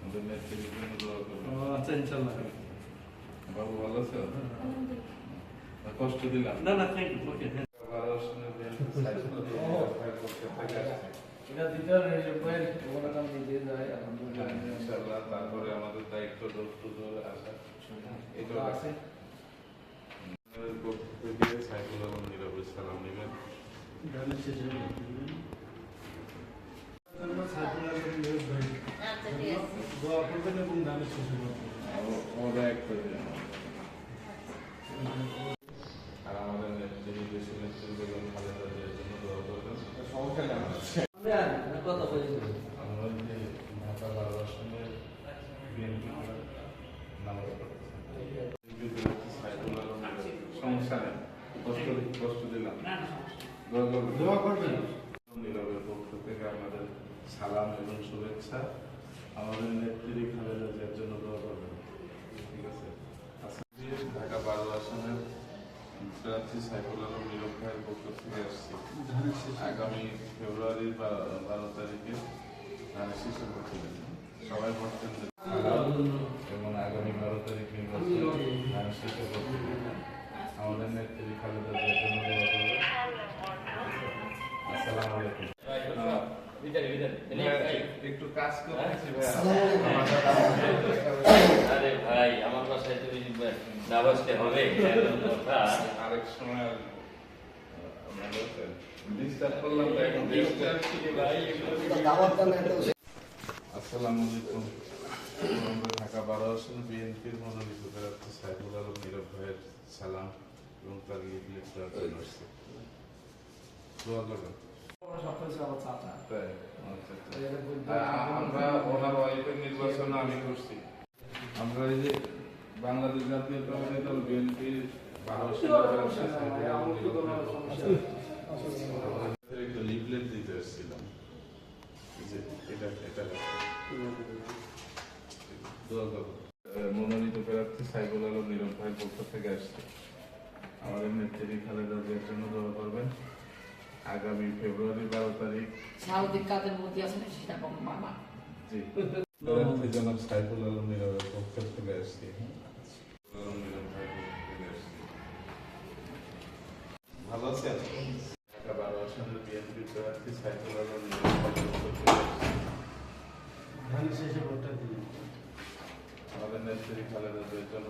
আমাদের নেতৃত্বের জন্য দোয়া করবেন। আচ্ছা ইনশাআল্লাহ। বাবু ভালো আছো? কষ্ট দিলাম না না, থ্যাংক ইউ। ওকে, এটা দিতে হবে ওরা কাম দিয়ে যায় আলহামদুলিল্লাহ। ইনশাআল্লাহ তারপরে আমাদের দায়িত্ব দোর আসা এটা আছে। পক্ষ থেকে সাইফুল আলম নীরবের সালাম নেবেন। গানের শেষে সাইফুল আলম নীরব ভাই দোয়া করবেন এবং গানের শেষে ওরা এক করে আর আমাদের নেত্রী দেশের নেত্রী বেগম খালেদা জিয়ার জন্য দোয়া করবেন। সমস্যা নেই কথা বলছি। আমরা যে ঢাকা 12 আসনের বিএনপি নামাজ পড়েছি। সাইফুল আলম সমস্যা নেই, কষ্ট দিলাম। দোয়া করবেন। নীরবের পক্ষ থেকে আমাদের সালাম এবং শুভেচ্ছা। আমাদের নেত্রী খালেদা জিয়ার জন্য দোয়া করবেন। ঠিক আছে। ঢাকা 12 আসনের প্রার্থী সাইফুল আলম নীরব ভাইয়ের পক্ষ থেকে আসছি। আগামী ফেব্রুয়ারির 12 তারিখে ধানের শীষে ভোট দিবেন। সবাই ভোট কেন্দ্রে এবং আগামী 12 তারিখ নির্বাচনে ধানের শীষে ভোট দিবেন। আমাদের নেত্রী খালেদা জিয়ার জন্য দোয়া করবেন। আসসালামু আলাইকুম। একটু কাজ করতেছি ভাই। আরে ভাই, আমার বাসায় তো না বসতে হবে। আরেক সময় ডিস্টার্ব করলাম তো এখন আসসালামু আলাইকুম। আমরা ঢাকা 12 আসনে বিএনপির মনোনীত প্রার্থী সাইফুল আলম নীরব ভাইয়ের সালাম এবং তার লিফলেট দেওয়ার জন্য আসছি। দোয়া করবেন। আমরা ওনার ওয়াইফের নির্বাচন আমি করছি। আমরা এই যে বাংলাদেশ জাতীয়তাবাদী দল বিএনপির 12 একটু লিফলেট দিতে এসেছিলাম। মনোনীত প্রার্থী সাইফুল আলম নীরব ভাইয়ের পক্ষ থেকে আসছে। আমাদের নেত্রী খালেদা জিয়ার জন্য দোয়া করবেন। আগামী ফেব্রুয়ারি 12 তারিখ সাউদি কাদের মধ্যে আছে না সেটা কম মামা জি প্রার্থী জনাব সাইফুল আলম নীরবের পক্ষ থেকে আসছি। ভালো আছেন? ঢাকা 12 আসনের বিএনপি প্রার্থী সাইফুল আলম নীরবের পক্ষ থেকে আসছি। গানের শেষে ভোটটা দিন। আমাদের নেত্রী খালেদা জিয়ার জন্য